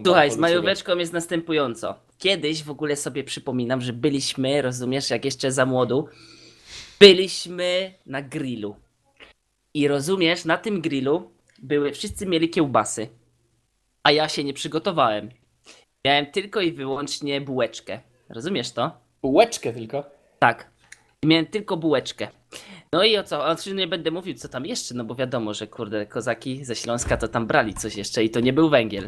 Słuchaj, Banko z do ciebie. majóweczką jest następująco. Kiedyś w ogóle sobie przypominam, że byliśmy, rozumiesz, jak jeszcze za młodu, byliśmy na grillu. I rozumiesz, na tym grillu wszyscy mieli kiełbasy, a ja się nie przygotowałem. Miałem tylko i wyłącznie bułeczkę. Rozumiesz to? Bułeczkę tylko. Tak. Miałem tylko bułeczkę. No i o co? Oczywiście nie będę mówił, co tam jeszcze, no bo wiadomo, że kurde, kozaki ze Śląska to tam brali coś jeszcze i to nie był węgiel.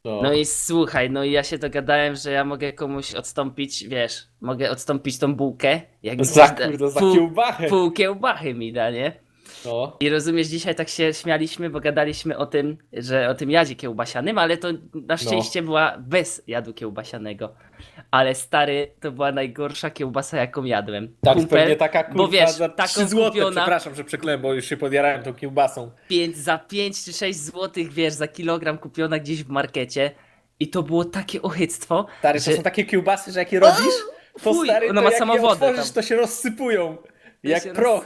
No i słuchaj, no i ja się dogadałem, że ja mogę komuś odstąpić, wiesz, mogę odstąpić tą bułkę, jak mi Za, ktoś da- kurde, za pół, kiełbachę. pół kiełbachy mi da, nie? No. I rozumiesz, dzisiaj tak się śmialiśmy, bo gadaliśmy o tym, że o tym jadzie kiełbasianym, ale to na szczęście była bez jadu kiełbasianego. Ale stary, to była najgorsza kiełbasa, jaką jadłem. Tak, Kumpel- pewnie taka kurwa bo wiesz, za taką 3 złote, kupiona- przepraszam, że przeklęłem, bo już się podjarałem tą kiełbasą. Za 5 czy 6 złotych, wiesz, za kilogram kupiona gdzieś w markecie. I to było takie ochyctwo, Stary, to że są takie kiełbasy, że jak je robisz, to fuj, stary, ona to ma jak je samowodę otworzysz, tam. to się rozsypują. Jak się proch.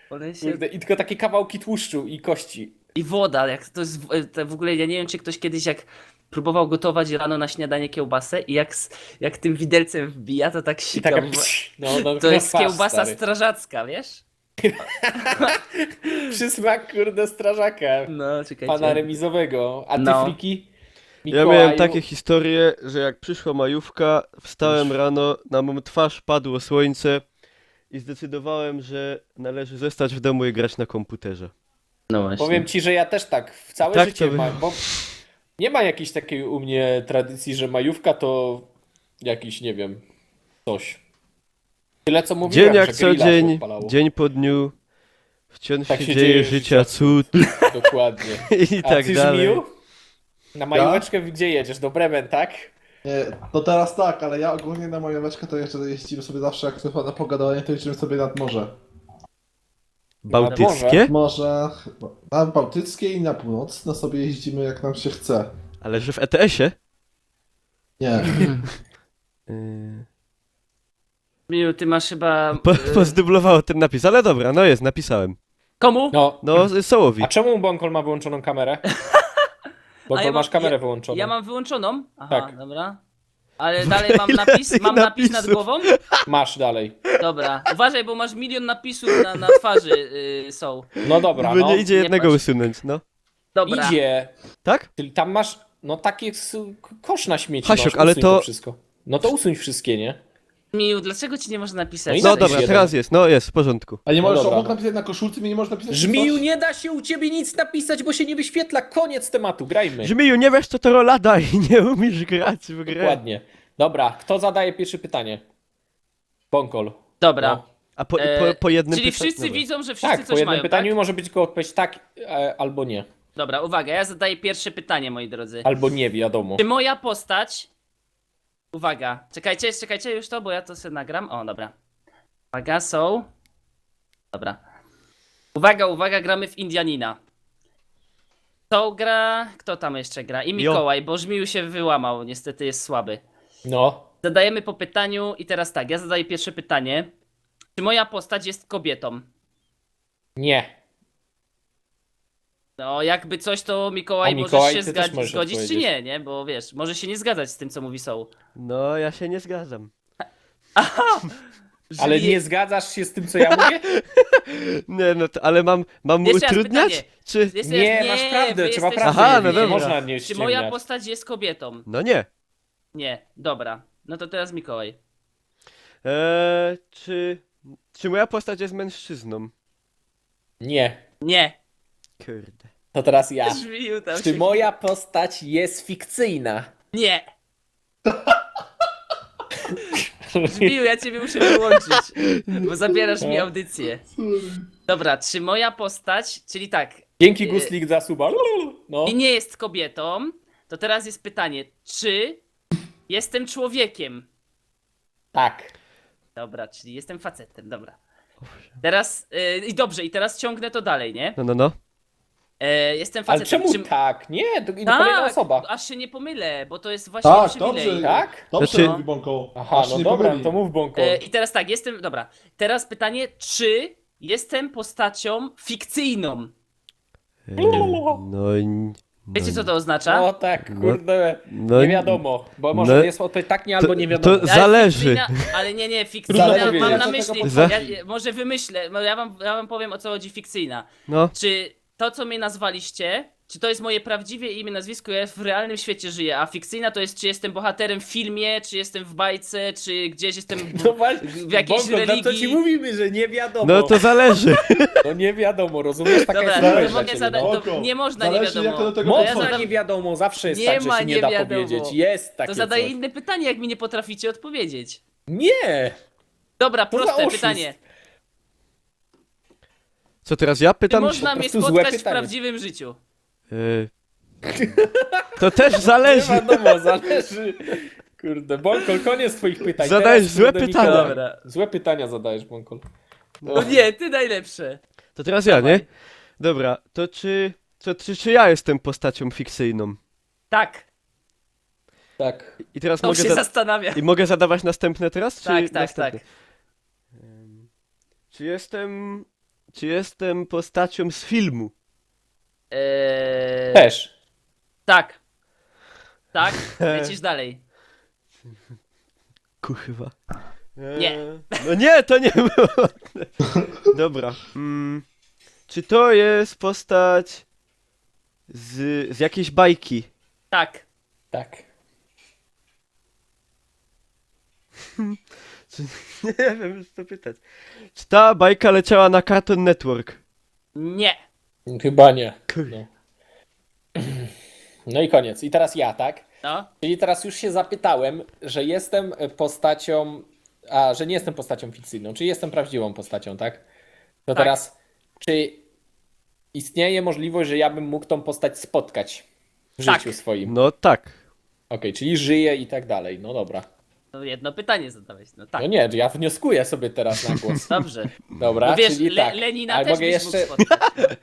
one się... Kurde, i tylko takie kawałki tłuszczu i kości. I woda, jak to jest to w ogóle, ja nie wiem, czy ktoś kiedyś jak próbował gotować rano na śniadanie kiełbasę i jak tym widelcem wbija, to tak I sikam. taka no, To jest twarz, kiełbasa stary. strażacka, wiesz? Przysmak, kurde, strażaka. No, czekajcie. Pana remizowego. A ty, No. Friki? Ja Mikołaju? miałem takie historie, że jak przyszła majówka, wstałem rano, na moją twarz padło słońce i zdecydowałem, że należy zostać w domu i grać na komputerze. No właśnie. Powiem ci, że ja też tak w całe Tak życie to mam, bo nie ma jakiejś takiej u mnie tradycji, że majówka to jakiś, nie wiem, coś. Tyle co mówiłem, Dzień jak że co grilla się dzień, odpalało. dzień po dniu, wciąż Tak się się dzieje dzieje życia cud Dokładnie. i A tak ty, dalej. Żmiju? Na majóweczkę gdzie jedziesz? Do Bremen, tak? Nie, no teraz tak, ale ja ogólnie na moją meczkę to jeszcze jeździmy sobie zawsze, jak to na pogadowanie, to jeździmy sobie nad morze. Bałtyckie? Morze chyba. Na Bałtyckie i na północne sobie jeździmy jak nam się chce. Ale że w ETS-ie? Nie. Yy, Miu, ty masz chyba... Pozdublowało ten napis, ale dobra, no jest, napisałem. Komu? No. No, Sołowi. A czemu Bonkol ma wyłączoną kamerę? Bonkol, masz kamerę wyłączoną. Ja mam wyłączoną? Aha, Tak. dobra. Ale dalej mam napis? Mam napis nad napisów. głową? Masz dalej. Dobra. Uważaj, bo masz milion napisów na twarzy są. No dobra, Bo no. nie idzie nie jednego patrz. usunąć, no. Dobra. Idzie. Tak? Czyli tam masz, no taki kosz na śmieci Hasiok, masz, ale usuń to- wszystko. No to usuń wszystkie, nie? Miu, dlaczego ci nie można napisać? No i No napisz dobra, jeden. teraz jest, no jest, w porządku. A nie No możesz dobra. obok napisać na koszulce, mi nie możesz napisać Żmiju, coś? nie da się u ciebie nic napisać, bo się nie wyświetla. Koniec tematu, grajmy. Żmiju, nie wiesz co to rolada i nie umiesz grać w grę. Dokładnie. Dobra, kto zadaje pierwsze pytanie? Bonkol. Dobra. No. A po jednym Czyli pyta- wszyscy dobra. widzą, że wszyscy Tak, po coś jednym mają, pytaniu tak? może być tylko odpowiedź tak albo nie. Dobra, uwaga, ja zadaję pierwsze pytanie, moi drodzy. Albo nie, wiadomo. Czy moja postać... Uwaga, czekajcie już to, bo ja to sobie nagram. O, dobra. Uwaga, są... Dobra. Uwaga, gramy w Indianina. To gra... Kto tam jeszcze gra? I Mikołaj, bo Żmiu się wyłamał, niestety jest słaby. No. Zadajemy po pytaniu i teraz tak, ja zadaję pierwsze pytanie. Czy moja postać jest kobietą? Nie. No, jakby coś, to Mikołaj, A Mikołaj, możesz się ty też możesz zgodzić czy odpowiedzieć. nie, bo wiesz, może się nie zgadzać z tym, co mówi Soul. No, ja się nie zgadzam. Ale Żmi- nie zgadzasz się z tym, co ja mówię? Nie, no to, ale mam mu Jeszcze raz utrudniać? pytanie. Czy... Nie, masz prawdę, wy trzeba jesteście- prawdę Aha, no mówić, nie dobra. można nie Czy moja ściemniać. postać jest kobietą? No nie. Nie, dobra. No to teraz Mikołaj. Czy moja postać jest mężczyzną? Nie. Nie. Kurde. To teraz ja. Żmiu tam Czy się... moja postać jest fikcyjna? Nie. Żmiu, ja ciebie muszę wyłączyć, bo zabierasz mi audycję. Dobra, czy moja postać, czyli tak, Dzięki Guslik za suba. No. i nie jest kobietą, to teraz jest pytanie, czy jestem człowiekiem? Tak. Dobra, czyli jestem facetem, dobra. Teraz, i dobrze, i teraz ciągnę to dalej, nie? No. Jestem Ale facetem. czemu tak? Nie, to kolejna osoba. aż się nie pomylę, bo to jest właśnie Tak, przywilej. dobrze. Tak? Dobrze Znaczy- mówi Bonko. Aha, Aż no nie dobra, pomyli. to mów Bonko. I teraz tak, dobra. Teraz pytanie, czy jestem postacią fikcyjną? No Wiecie co to oznacza? No tak, kurde, no nie wiadomo, bo może no- jest odpowiedź tak, nie, albo nie wiadomo. to zależy. Ale nie, Trudno fikcyjna, powiedzieć. mam na Dlaczego myśli, Za- może wymyślę, ja wam powiem o co chodzi fikcyjna. No, Czy to co mnie nazwaliście, czy to jest moje prawdziwe imię, nazwisko, ja w realnym świecie żyję, a fikcyjna to jest czy jestem bohaterem w filmie, czy jestem w bajce, czy gdzieś jestem No właśnie, w jakiejś Bongo, no to ci religii. mówimy, że nie wiadomo. no to zależy. No nie wiadomo, rozumiesz? Taka Dobra, jest to odpowiedź mogę dla ciebie, zadać, no. to nie można nie Zależy, jak wiadomo. do tego To ja Można zadam- nie wiadomo, zawsze jest Nie tak, że ma się nie nie da wiadomo. powiedzieć. Jest takie To zadaję coś. inne pytanie, jak mi nie potraficie odpowiedzieć. Nie! Dobra, To za proste oszust. pytanie. Co teraz ja Czy pytam? można mnie prostu złe spotkać w pytanie. prawdziwym życiu? Y, To też Nie zależy. wiadomo, zależy. Kurde, Bonkol, koniec twoich pytań. Zadajesz Teraz, złe kurde, pytania. Mikołaj. Dobra. Złe pytania zadajesz, Bonkol. No nie, ty najlepsze. To teraz ja, nie? Dawaj. Dobra, to czy ja jestem postacią fikcyjną? Tak, Tak. I teraz to mogę, się zastanawia. i mogę zadawać następne teraz? Czy Tak, tak, następne? tak. Czy jestem postacią z filmu? Też. Tak. Tak, lecisz dalej. Kurwa. Nie. No nie, to nie było. Dobra. Czy to jest postać z jakiejś bajki? Tak. Tak. Nie wiem, już co pytać. Czy ta bajka leciała na Cartoon Network? Nie. Chyba nie. Kurde. No. No i koniec. I teraz ja, tak? No. Czyli teraz już się zapytałem, że jestem postacią, że nie jestem postacią fikcyjną, czyli jestem prawdziwą postacią, tak? To Tak. teraz, czy istnieje możliwość, że ja bym mógł tą postać spotkać w Tak. życiu swoim? No tak. Okej, czyli żyje i tak dalej, no dobra. No jedno pytanie zadałeś, no tak. No nie, ja wnioskuję sobie teraz na głos. Dobrze. Dobra, No wiesz, czyli tak. Lenina Ale też mogę byś jeszcze... mógł spotkać.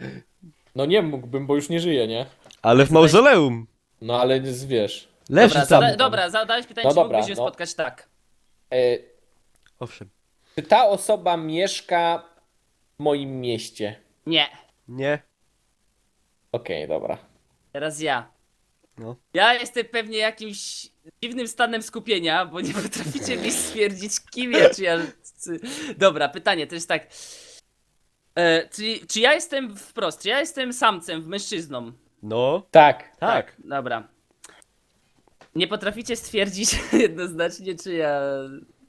No nie mógłbym, bo już nie żyje, nie? Ale w mauzoleum. No ale wiesz. Leży Dobra, tam. dobra, zadałeś pytanie, No czy dobra, mógłbyś się no. spotkać? Tak. E, Owszem. czy ta osoba mieszka w moim mieście? Nie. Nie. Okej, dobra. Teraz ja. No. Ja jestem pewnie jakimś dziwnym stanem skupienia, bo nie potraficie mi stwierdzić, kim ja, czy ja... Dobra, pytanie, to jest tak... czy ja jestem wprost, czy ja jestem samcem, mężczyzną? No. Tak. Tak. Dobra. Nie potraficie stwierdzić jednoznacznie, czy ja...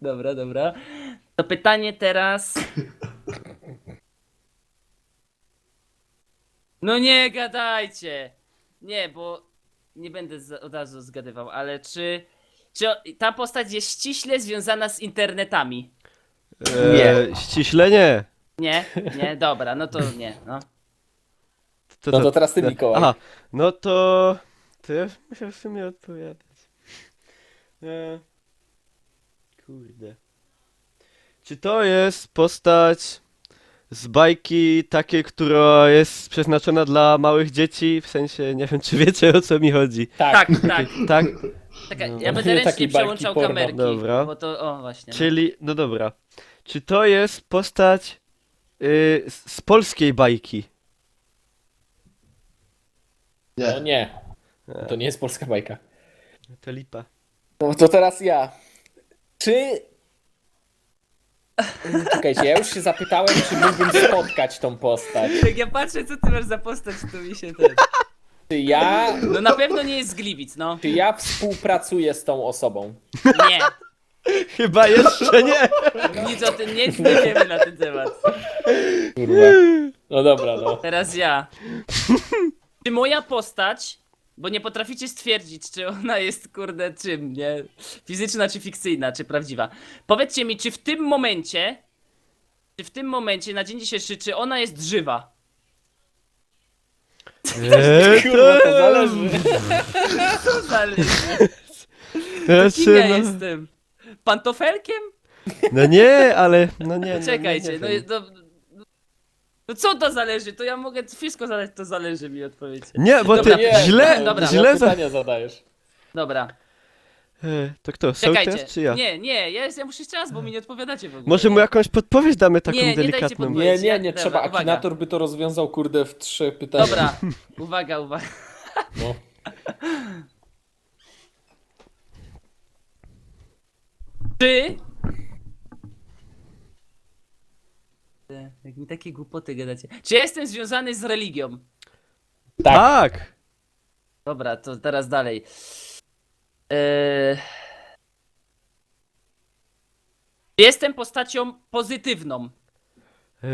Dobra. To pytanie teraz... No nie gadajcie! Nie, bo nie będę od razu zgadywał, ale czy ta postać jest ściśle związana z internetami? Ściśle nie. Nie, dobra, no to nie, no. No to teraz ty, Mikołaj. Aha, no to ja muszę w sumie odpowiadać. Kurde. Czy to jest postać z bajki takiej, która jest przeznaczona dla małych dzieci? W sensie, nie wiem, czy wiecie, o co mi chodzi. Tak. Tak? Czekaj, No. ja będę Nie ręcznie takiej bajki przełączał porno. kamerki, Dobra. bo to, o właśnie. No. Czyli, no dobra. Czy to jest postać z polskiej bajki? No Nie. nie. To nie jest polska bajka. To lipa. No to teraz ja. Czy... Czekajcie, ja już się zapytałem, czy mógłbym spotkać tą postać. Jak ja patrzę, co ty masz za postać, to mi się ten... Czy ja... No na pewno nie jest z Gliwic, no. Czy ja współpracuję z tą osobą? Nie. Chyba jeszcze nie. Nic o tym nie wiemy na ten temat. Kurwa. No dobra, no. Teraz ja. Czy moja postać, bo nie potraficie stwierdzić, czy ona jest, kurde, czym, nie? Fizyczna, czy fikcyjna, czy prawdziwa. Powiedzcie mi, czy w tym momencie, na dzień dzisiejszy, czy ona jest żywa? Kurwa, to zależy. Co zależy? Znaczy, Kim ja no, jestem? Pantofelkiem? no nie, ale no nie. No, Czekajcie, nie no, wiem. no co to zależy? To ja mogę wszystko zadać, to zależy mi odpowiedź. Nie, bo Dobra, ty Nie, źle, dobra. źle za... pytania zadajesz. Dobra, To kto, czekajcie. sołtys czy ja? Ja muszę jeszcze raz, bo mi nie odpowiadacie w ogóle. Może mu jakąś podpowiedź damy taką Nie, nie dajcie delikatną. podpowiedzi. Nie, Dobra, trzeba. uwaga. Akinator by to rozwiązał, kurde, w 3 pytaniach. Dobra, uwaga. No. Czy... Jak mi takie głupoty gadacie. Czy ja jestem związany z religią? Tak. Tak! Dobra, to teraz dalej. Eee... Czy jestem postacią pozytywną?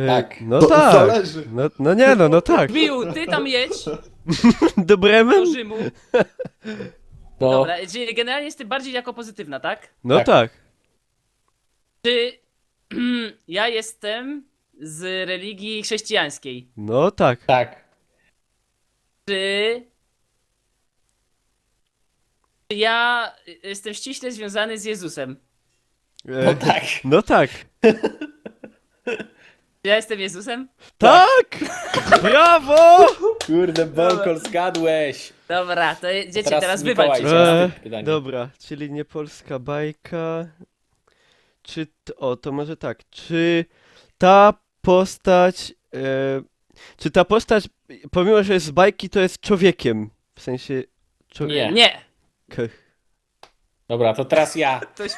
Tak. No To tak. zależy. No nie no, no tak. Biu, ty tam jedź Do do Bremen? Rzymu. No. Dobra, czyli generalnie jestem bardziej jako pozytywna, tak? No Tak. tak. Czy ja jestem z religii chrześcijańskiej? No tak. Tak. Czy ja jestem ściśle związany z Jezusem? No tak. No tak. Czy ja jestem Jezusem? Tak! Brawo! Kurde, Bolkol, zgadłeś. Dobra, to dzieci, teraz wy Mikołaj, walczycie. teraz ty pytanie. Dobra, czyli nie polska bajka. Czy. To może tak. Czy ta postać. Czy ta postać, pomimo że jest z bajki, to jest człowiekiem? W sensie. Nie. Nie. Dobra, to teraz ja. Ktoś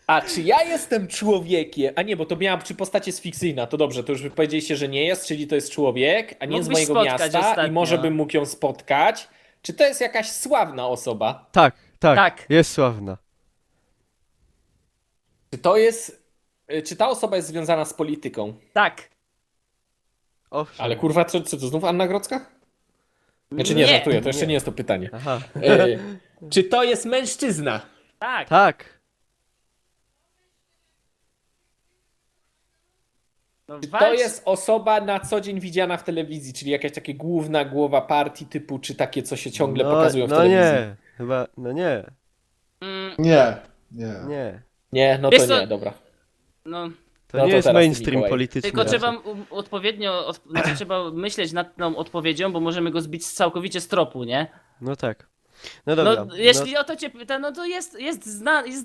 A czy ja jestem człowiekiem? A nie, bo to miała, czy postać jest fikcyjna. To dobrze, to już wy powiedzieliście, że nie jest, czyli to jest człowiek, a nie z Mógłbyś mojego spotkać miasta i ostatnio. może bym mógł ją spotkać. Czy to jest jakaś sławna osoba? Tak, tak. Tak. Jest sławna. Czy to jest... Czy ta osoba jest związana z polityką? Tak. Owszem. Ale kurwa, co to znów Anna Grodzka? Znaczy nie, Nie. żartuję, to jeszcze nie jest to pytanie. Aha. Czy to jest mężczyzna? Tak. Tak. No, Czy to walcz. jest osoba na co dzień widziana w telewizji, czyli jakaś taka główna głowa partii typu, czy takie, co się ciągle pokazują w no telewizji? nie. Chyba. No nie. Mm, Nie, nie. Nie. Nie, no Wiesz to co? nie, dobra. no, To No nie to jest teraz ty, mainstream Mikołaj. polityczny. tylko raczej. trzeba odpowiednio, znaczy trzeba myśleć nad tą odpowiedzią, bo możemy go zbić całkowicie z tropu, nie? No tak. No dobra. No, jeśli o to cię pyta, no to jest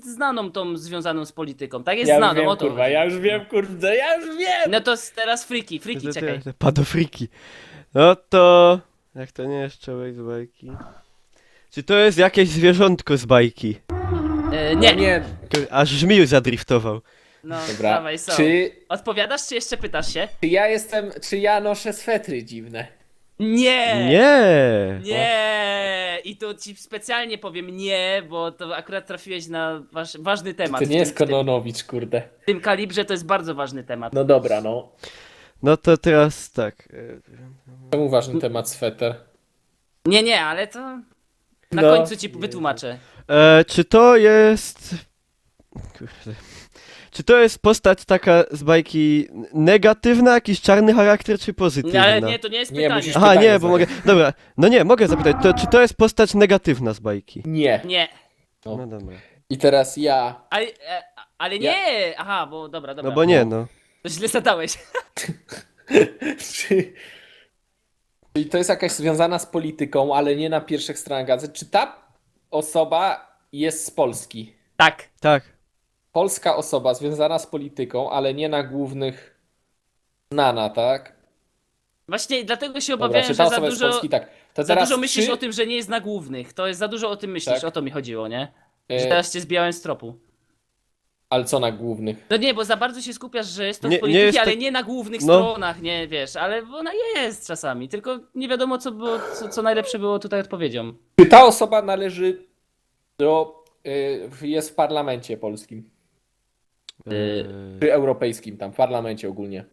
znaną tą związaną z polityką, tak? Jest Ja już znaną, wiem, o to kurwa, chodzi. ja już wiem, kurde, ja już wiem! No to teraz friki, Te czekaj. Padofriki. No to. Jak to nie jest człowiek z bajki? Czy to jest jakieś zwierzątko z bajki? Nie, No nie, Aż żmił zadriftował. no dobra. dawaj, są. Czy Odpowiadasz, czy jeszcze pytasz się? czy ja noszę swetry dziwne? Nie! Nie! Nie! I tu ci specjalnie powiem nie, bo to akurat trafiłeś na ważny temat. To nie jest w tym, Kononowicz, kurde. w tym kalibrze to jest bardzo ważny temat. No dobra, no. No to teraz tak. Czemu ważny temat sweter? Nie, ale to na No. końcu ci wytłumaczę. Czy to jest. Kurde. Czy to jest postać taka z bajki negatywna, jakiś czarny charakter, czy pozytywna? Ale nie, to nie jest Nie, pytanie. musisz- Aha, pytanie nie, bo mogę. zadać. Dobra, no nie, mogę zapytać. Czy to jest postać negatywna z bajki? Nie. Nie. No. No dobra. I teraz ja. Ale nie! Aha, bo dobra. No bo nie, no. To źle zadałeś. Czyli to jest jakaś związana z polityką, ale nie na pierwszych stronach gazet. Czy ta osoba jest z Polski? Tak. Tak. Polska osoba związana z polityką, ale nie na głównych znana, tak? Właśnie dlatego się Dobra, obawiałem, czy że ta za osoba jest z dużo, Polski? Tak. To za teraz dużo myślisz czy... o tym, że nie jest na głównych. To jest za dużo o tym myślisz, Tak. o to mi chodziło, nie? Że E, teraz cię zbijałem z tropu. Ale co na głównych? No nie, bo za bardzo się skupiasz, że jest to Nie- z polityki, nie jest ale tak- nie na głównych No. stronach, nie wiesz, ale ona jest czasami, tylko nie wiadomo co było, co najlepsze było tutaj odpowiedzią. Czy ta osoba należy do... jest w parlamencie polskim? Czy europejskim tam, w parlamencie ogólnie?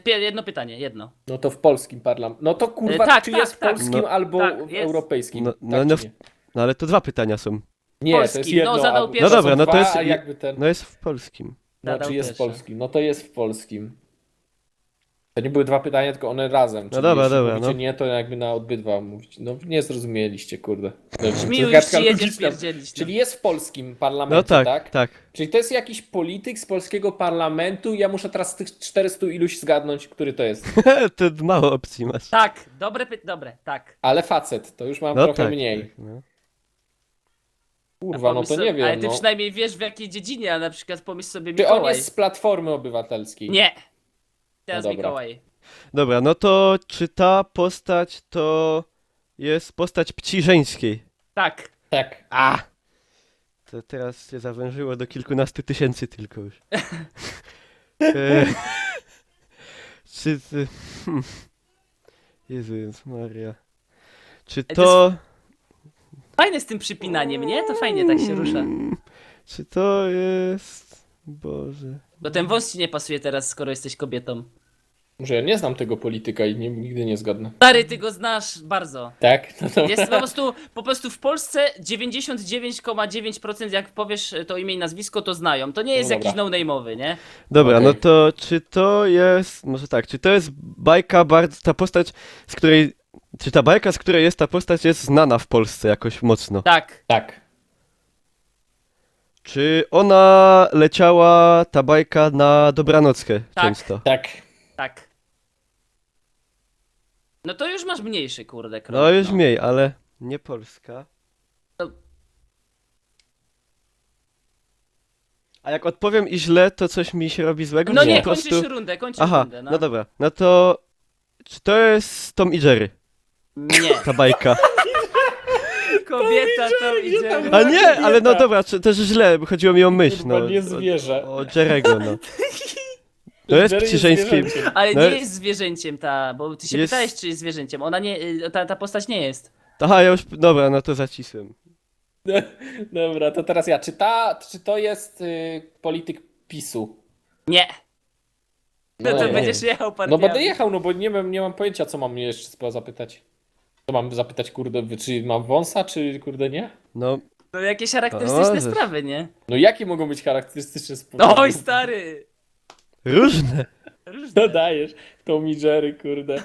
Jedno pytanie, jedno. No to w polskim parlamencie. No to kurwa, Tak, czy tak, jest w tak. polskim No. albo Tak, w jest. europejskim? No, Tak no, czy no, nie? no ale to dwa pytania są. Nie, to polskim. jest jedno. No, zadał a- pierwsze. No dobra, są no to dwa, jest- A jakby ten... No jest w polskim. No, Zadał czy jest w pierwsze. polskim? No to jest w polskim. To nie były dwa pytania, tylko one razem. Czyli dobra, jeśli dobra, mówicie no. nie, to jakby na obydwa mówić. No nie zrozumieliście, kurde. Miły już Zagadka ci jedziesz logiczna. pierdzielić. Czyli jest w polskim parlamencie, No tak, tak? tak. Czyli to jest jakiś polityk z polskiego parlamentu i ja muszę teraz z tych 400 iluś zgadnąć, który to jest. To mało opcji masz. Tak, dobre, tak. Ale facet, to już mam No trochę tak. mniej. tak, no. Kurwa, no Pomyśl to sobie- nie wiem. Ale ty No. przynajmniej wiesz w jakiej dziedzinie, a na przykład pomyśl sobie Czy on Mikołaj. jest z Platformy Obywatelskiej? Nie. Teraz No dobra. Mikołaj. Dobra, no to czy ta postać to jest postać pci żeńskiej? Tak. Tak. A! To teraz się zawężyło do kilkunastu tysięcy tylko już. E, czy ty... Jezus Maria. Czy to to... Fajne z tym przypinaniem, nie? To fajnie tak się rusza. Czy to jest... Boże... Bo ten wąs ci nie pasuje teraz, skoro jesteś kobietą. Może ja nie znam tego polityka i nigdy nie zgadnę. Stary, ty go znasz bardzo. Tak? No to... Jest po prostu w Polsce 99,9% jak powiesz to imię i nazwisko, to znają. To nie jest No jakiś dobra. no-name'owy, nie? Dobra, Okej. no to czy to jest... Może tak, czy to jest bajka bardzo... Ta postać, z której... Czy ta bajka, z której jest ta postać, jest znana w Polsce jakoś mocno? Tak. Tak. Czy ona leciała, ta bajka, na dobranockę Tak. często? Tak. Tak. No to już masz mniejszy, kurde, krok. No już mniej, ale nie Polska. To- A jak odpowiem i źle, to coś mi się robi złego? No czy nie, po prostu... kończysz rundę, kończysz Aha, rundę, no. no dobra. No to... Czy to jest Tom i Jerry, Nie. ta bajka? Kobieta to idzie. A nie, ale no dobra, czy, też źle, bo chodziło mi o myśl, Kurwa, no. nie zwierzę. O Jerry'ego, no. To jest Jerry pci żeńskiej... zwierzęciem. Ale No nie jest- jest zwierzęciem ta, bo ty się Jest- pytałeś, czy jest zwierzęciem. Ona nie, ta postać nie jest. Aha, ja już... Dobra, no to zacisłem. Dobra, to teraz ja. Czy to jest polityk PiSu? Nie. No to nie. będziesz jechał No partiami. będę jechał, no bo nie mam pojęcia, co mam mnie jeszcze zapytać. To mam zapytać, kurde, czy mam wąsa, czy kurde nie? No, No jakieś charakterystyczne Możesz. sprawy, nie? No jakie mogą być charakterystyczne sposoby? Oj, stary! różne. No dajesz, Tom i Jerry, kurde.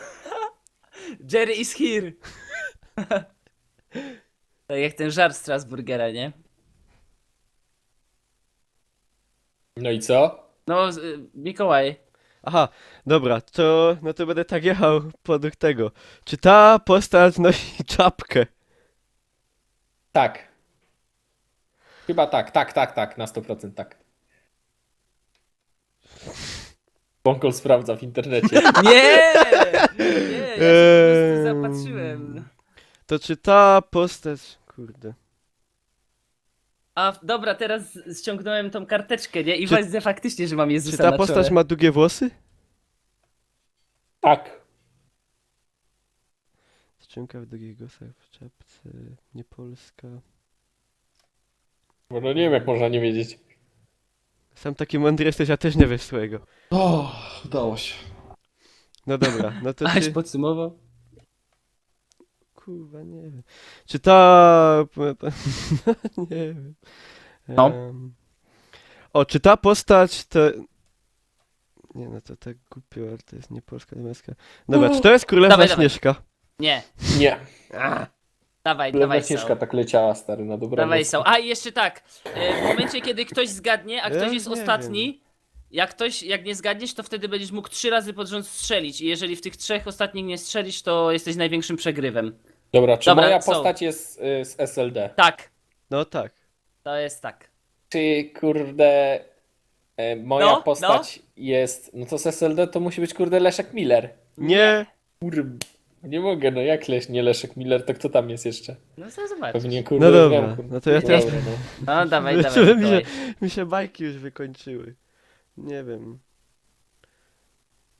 Jerry is here. Tak jak ten żart Strasburgera, nie? No i co? No, Mikołaj. Aha, dobra, to... No to będę tak jechał podług tego. Czy ta postać nosi czapkę? Tak. Chyba tak, na 100% tak. Bąkol sprawdza w internecie. Nie! Nie, ja się po prostu zapatrzyłem. To czy ta postać... Kurde... A, dobra, teraz ściągnąłem tą karteczkę, nie? I Czy- widzę faktycznie, że mam Jezusa Czy ta na postać czole. ma długie włosy? Tak. Skrzynka w długich głosach w czapce, nie Polska. Bo no nie wiem, jak można nie wiedzieć. Sam taki mądry jesteś, a też nie wiesz swojego. O, udało się. No dobra, no to Aż czy... podsumował? Kurwa, nie wiem. Czy ta... nie wiem. No. O, czy ta postać to... Nie no, to tak głupio, ale to jest nie polska, nie męska. Dobra, czy to jest Królewna Dawaj, dawaj. Śnieżka? Nie. Nie. Dawaj, Królewna dawaj, Śnieżka Są. tak leciała, stary, na dobranoc. Dawaj, Są. A i jeszcze tak. W momencie, kiedy ktoś zgadnie, a Ja ktoś jest nie ostatni, jak nie zgadniesz, to wtedy będziesz mógł 3 razy pod rząd strzelić. I jeżeli w tych 3 ostatnich nie strzelisz, to jesteś największym przegrywem. Dobra, czy Dobra, moja są. postać jest z SLD? Tak, No tak. to jest tak. Czy kurde moja No, postać jest. No to z SLD to musi być kurde Leszek Miller. Nie! Nie mogę, no jak nie Leszek Miller, to kto tam jest jeszcze? No co zobacz. Pewnie kurde. No dobra, wiem, kurde. no to ja teraz... Dobra, no. No dawaj, Zobaczymy, dawaj. mi Mikołaj. mi się bajki już wykończyły. Nie wiem.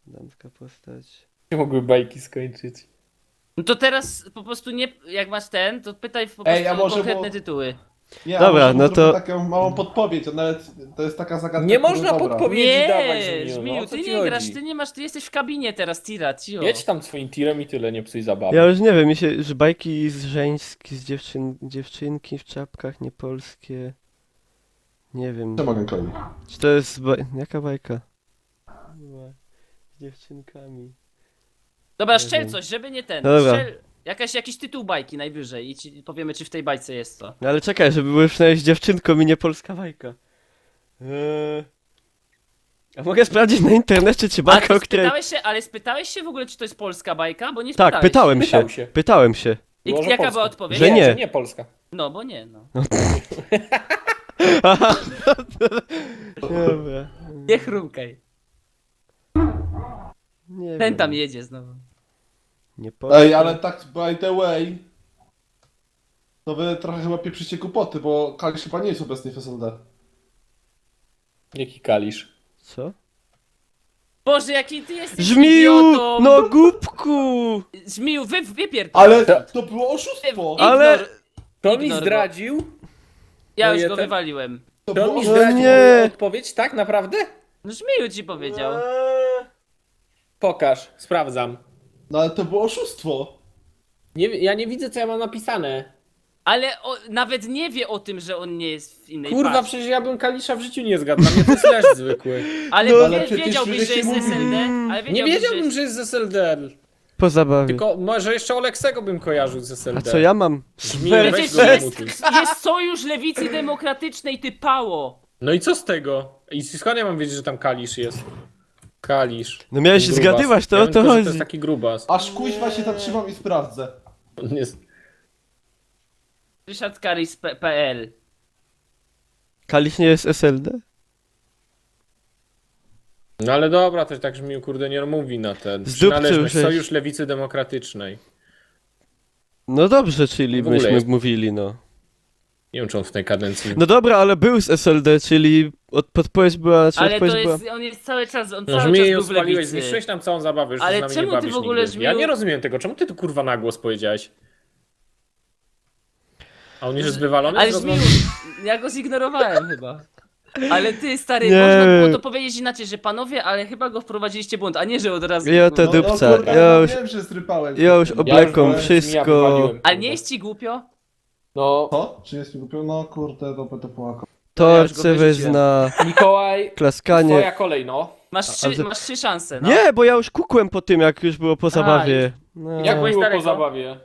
Damska postać... Nie mogły bajki skończyć. No to teraz po prostu nie, jak masz ten, to pytaj po Ej, prostu a może konkretne było- tytuły. Nie, Dobra, a może no zróbmy to- taką małą podpowiedź, a nawet to jest taka zagadka, Nie która można dobra. podpowiedzi dawać, Nie, Żmiu, Żmiu, o co ty ci nie chodzi? grasz, ty jesteś w kabinie teraz, Tira, cicho. Jedź tam swoim tirem i tyle, nie psuj zabawy. Ja już nie wiem, mi się, że bajki z żeński, z dziewczynki w czapkach niepolskie. Nie wiem. Co mogę kolejny? Czy to jest jaka bajka? Chyba z dziewczynkami. Dobra, Nie strzel wiem. coś, żeby nie ten. Dobra. Strzel jakiś tytuł bajki najwyżej i ci powiemy, czy w tej bajce jest to. No ale czekaj, żeby były przynajmniej z dziewczynką i nie polska bajka. A mogę sprawdzić na internecie, czy bajka, o której... Ale spytałeś się w ogóle, czy to jest polska bajka? Bo nie Tak, spytałeś. pytałem się. Pytał się. Pytałem się. I Może jaka Polska. była odpowiedź? Że nie. Że nie Polska. No, bo nie, no. Dobra. Nie chrumkaj. Nie Ten wiem. tam jedzie znowu. Nie powiem. Ej, ale tak by the way, to wy trochę chyba pieprzycie kłopoty, bo Kalisz chyba nie jest obecny w SLD. Jaki kalisz? Co? Boże, jaki ty jesteś Żmiju! idiotą! No głupku! Żmiju, wypierd... Ale to było oszustwo! Ale- To mi Ignor go. zdradził? Ja już moje go te- wywaliłem. To To było mi No zdradził nie. moją odpowiedź? Tak, naprawdę? No Żmiju ci powiedział. Pokaż, sprawdzam. No ale to było oszustwo! Ja nie widzę, co ja mam napisane. Ale nawet nie wie o tym, że on nie jest w innej Kurwa, partii. przecież ja bym Kalisza w życiu nie zgadł. Dla mnie to jest leż zwykły. Ale, No, ale przecież wiedziałbyś, że żeście jest mówili. SLD, ale Nie wiedziałbyś, wiedziałbym, że jest z SLD. Po zabawie. Tylko może jeszcze Oleksego bym kojarzył z SLD. A co ja mam? Żmiju, weź Przecież go jest, zamutuj. jest Sojusz Lewicy Demokratycznej, ty pało! No i co z tego? I skąd ja mam wiedzieć, że tam Kalisz jest? Kalisz. No miałeś Grubas. zgadywać, to ja o wiem to tylko, że chodzi. To jest taki grubas. Aż kuźwa się zatrzymam i sprawdzę. On jest... RyszardKaris.pl Kaliś nie jest SLD? No ale dobra, to tak Żmiju, kurde, nie mówi na ten. Zdupcył Przynależność, żeś. Sojusz Lewicy Demokratycznej. No dobrze, czyli W ogóle myśmy jest. mówili, no. Nie wiem, czy on w tej kadencji... No dobra, ale był z SLD, czyli podpowiedź była, czy Ale to odpowiedź była... jest, on jest cały czas, on No cały czas Żmiju, był w spaliłeś, Lewicy. zniszczyłeś nam całą zabawę, już Ale się z nami czemu nie ty bawisz w ogóle, nigdy. Ja Żmiju- nie rozumiem tego, czemu ty tu kurwa na głos powiedziałeś? A on już jest wywalony? Ale Zrobił- Żmiju, ja go zignorowałem chyba. Ale ty, stary, Nie. można było to powiedzieć inaczej, że panowie, ale chyba go wprowadziliście w błąd, a nie, że od razu... Ja to No, dupca, no kurde, ja no już- wiem, że zrypałem. Ja już obleką wolę, żebym ja wszystko. wywaliłem, Ale kurwa. nie jest ci głupio? No, Co? Czy jest mi głupio? No kurde, to będę płakał. To ja już go chcę wejść wyrzuciłem. na Mikołaj, klaskanie. twoja kolej, no. Masz trzy szanse, no. Nie, bo ja już kukłem po tym, jak już było po zabawie. No. Jak byłeś było po daleko? zabawie?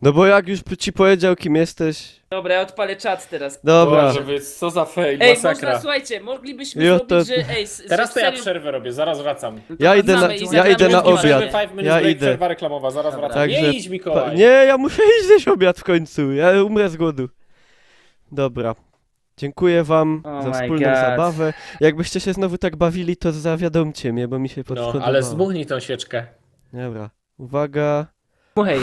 No bo jak już ci powiedział, kim jesteś. Dobra, ja odpalę czat teraz. Dobra. Boże, wy, co za fail, Ej, masakra. można, słuchajcie, moglibyśmy Ja zrobić, to- że... Ej, Teraz to ja serio- przerwę robię, zaraz wracam. to Ja idę na- wracamy i ja zagramy idę na w piłkę. obiad. Ja Ja idę. przerwa reklamowa, zaraz Dobra. wracam. Także Nie idź, Mikołaj. Nie, ja muszę iść zjeść obiad w końcu. Ja umrę z głodu. Dobra. Dziękuję wam Oh za my wspólną God. zabawę. Jakbyście się znowu tak bawili, to zawiadomcie mnie, bo mi się No, podspodobało. ale zbuchnij tą świeczkę. Dobra. Uwaga. Hej.